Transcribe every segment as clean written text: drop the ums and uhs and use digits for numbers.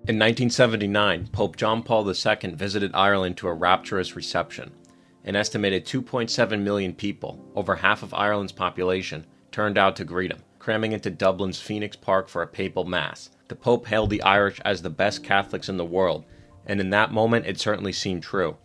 In 1979, Pope John Paul II visited Ireland to a rapturous reception. An estimated 2.7 million people, over half of Ireland's population, turned out to greet him, cramming into Dublin's Phoenix Park for a papal mass. The Pope hailed the Irish as the best Catholics in the world, and in that moment it certainly seemed true.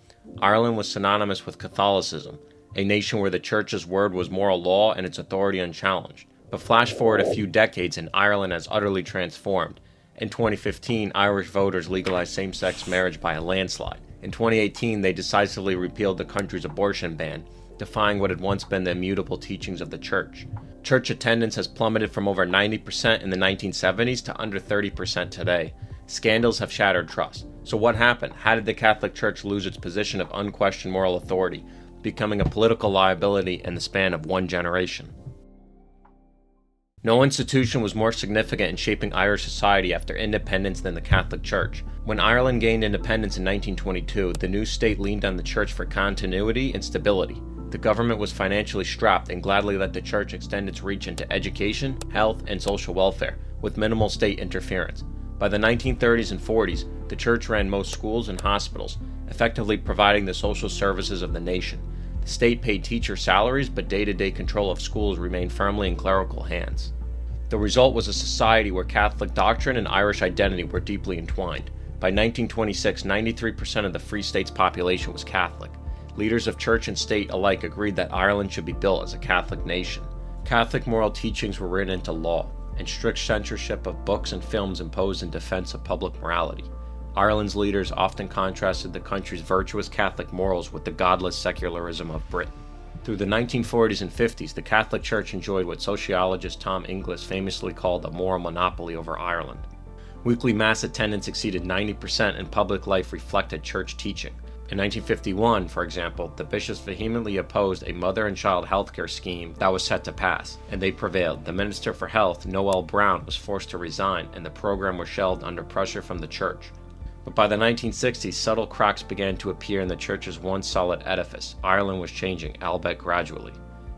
Ireland was synonymous with Catholicism, a nation where the Church's word was moral law and its authority unchallenged. But flash forward a few decades and Ireland has utterly transformed. In 2015, Irish voters legalized same-sex marriage by a landslide. In 2018, they decisively repealed the country's abortion ban, defying what had once been the immutable teachings of the Church. Church attendance has plummeted from over 90% in the 1970s to under 30% today. Scandals have shattered trust. So what happened? How did the Catholic Church lose its position of unquestioned moral authority, becoming a political liability in the span of one generation? No institution was more significant in shaping Irish society after independence than the Catholic Church. When Ireland gained independence in 1922, the new state leaned on the Church for continuity and stability. The government was financially strapped and gladly let the Church extend its reach into education, health, and social welfare, with minimal state interference. By the 1930s and 40s, the Church ran most schools and hospitals, effectively providing the social services of the nation. The state paid teacher salaries, but day-to-day control of schools remained firmly in clerical hands. The result was a society where Catholic doctrine and Irish identity were deeply entwined. By 1926, 93% of the Free State's population was Catholic. Leaders of church and state alike agreed that Ireland should be built as a Catholic nation. Catholic moral teachings were written into law, and strict censorship of books and films imposed in defense of public morality. Ireland's leaders often contrasted the country's virtuous Catholic morals with the godless secularism of Britain. Through the 1940s and 50s, the Catholic Church enjoyed what sociologist Tom Inglis famously called a moral monopoly over Ireland. Weekly Mass attendance exceeded 90% and public life reflected church teaching. In 1951, for example, the bishops vehemently opposed a mother and child health care scheme that was set to pass, and they prevailed. The Minister for Health, Noel Brown, was forced to resign, and the program was shelved under pressure from the Church. But by the 1960s, subtle cracks began to appear in the Church's once solid edifice. Ireland was changing, albeit gradually.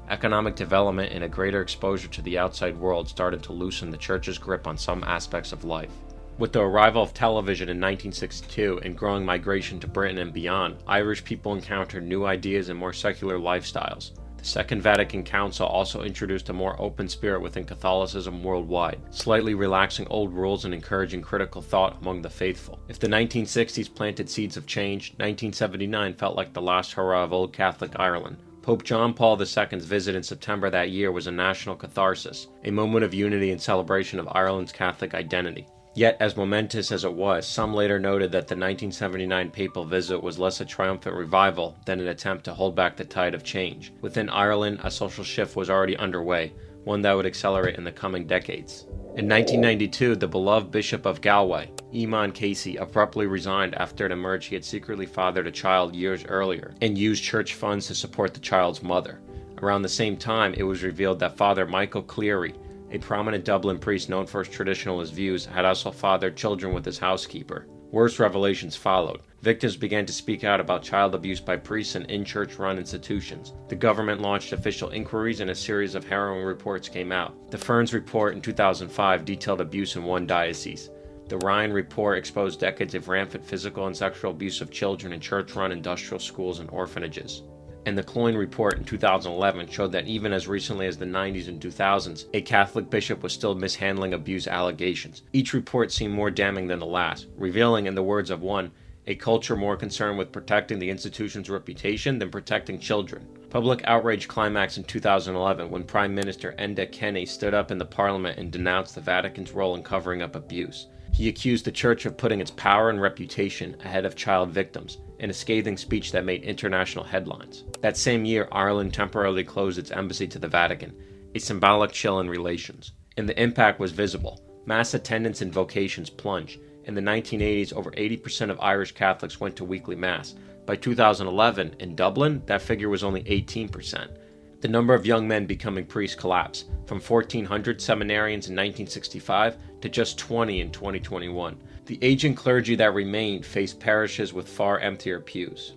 Economic development and a greater exposure to the outside world started to loosen the Church's grip on some aspects of life. With the arrival of television in 1962 and growing migration to Britain and beyond, Irish people encountered new ideas and more secular lifestyles. The Second Vatican Council also introduced a more open spirit within Catholicism worldwide, slightly relaxing old rules and encouraging critical thought among the faithful. If the 1960s planted seeds of change, 1979 felt like the last hurrah of old Catholic Ireland. Pope John Paul II's visit in September that year was a national catharsis, a moment of unity and celebration of Ireland's Catholic identity. Yet, as momentous as it was, some later noted that the 1979 papal visit was less a triumphant revival than an attempt to hold back the tide of change. Within Ireland, a social shift was already underway, one that would accelerate in the coming decades. In 1992, the beloved Bishop of Galway, Eamon Casey, abruptly resigned after it emerged he had secretly fathered a child years earlier and used church funds to support the child's mother. Around the same time, it was revealed that Father Michael Cleary, a prominent Dublin priest known for his traditionalist views, had also fathered children with his housekeeper. Worse revelations followed. Victims began to speak out about child abuse by priests and in-church-run institutions. The government launched official inquiries and a series of harrowing reports came out. The Ferns Report in 2005 detailed abuse in one diocese. The Ryan Report exposed decades of rampant physical and sexual abuse of children in church-run industrial schools and orphanages. And the Cloyne Report in 2011 showed that even as recently as the 90s and 2000s, a Catholic bishop was still mishandling abuse allegations. Each report seemed more damning than the last, revealing, in the words of one, a culture more concerned with protecting the institution's reputation than protecting children. Public outrage climaxed in 2011 when Prime Minister Enda Kenny stood up in the Parliament and denounced the Vatican's role in covering up abuse. He accused the Church of putting its power and reputation ahead of child victims, in a scathing speech that made international headlines. That same year, Ireland temporarily closed its embassy to the Vatican, a symbolic chill in relations. And the impact was visible. Mass attendance and vocations plunged. In the 1980s, over 80% of Irish Catholics went to weekly Mass. By 2011, in Dublin, that figure was only 18%. The number of young men becoming priests collapsed, from 1,400 seminarians in 1965 to just 20 in 2021. The aging clergy that remained faced parishes with far emptier pews.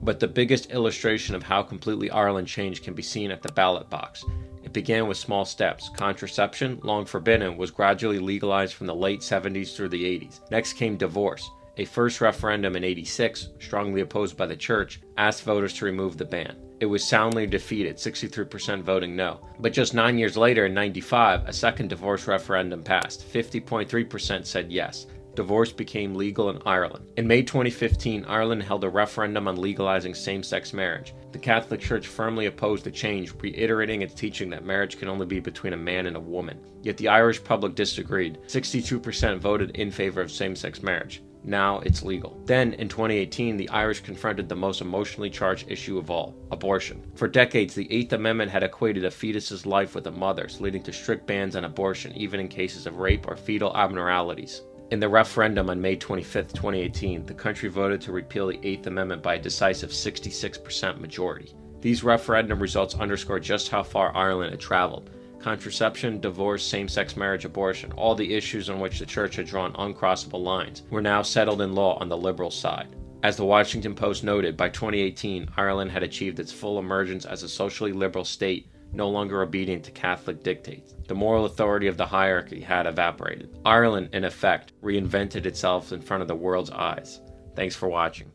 But the biggest illustration of how completely Ireland changed can be seen at the ballot box. In began with small steps. Contraception, long forbidden, was gradually legalized from the late 70s through the 80s. Next came divorce. A first referendum in '86, strongly opposed by the church, asked voters to remove the ban. It was soundly defeated, 63% voting no. But just 9 years later, in '95, a second divorce referendum passed. 50.3% said yes. Divorce became legal in Ireland. In May 2015, Ireland held a referendum on legalizing same-sex marriage. The Catholic Church firmly opposed the change, reiterating its teaching that marriage can only be between a man and a woman. Yet the Irish public disagreed. 62% voted in favor of same-sex marriage. Now it's legal. Then, in 2018, the Irish confronted the most emotionally charged issue of all, abortion. For decades, the Eighth Amendment had equated a fetus's life with a mother's, leading to strict bans on abortion, even in cases of rape or fetal abnormalities. In the referendum on May 25, 2018, the country voted to repeal the Eighth Amendment by a decisive 66% majority. These referendum results underscore just how far Ireland had traveled. Contraception, divorce, same-sex marriage, abortion, all the issues on which the church had drawn uncrossable lines, were now settled in law on the liberal side. As the Washington Post noted, by 2018, Ireland had achieved its full emergence as a socially liberal state, no longer obedient to Catholic dictates. The moral authority of the hierarchy had evaporated. Ireland, in effect, reinvented itself in front of the world's eyes. Thanks for watching.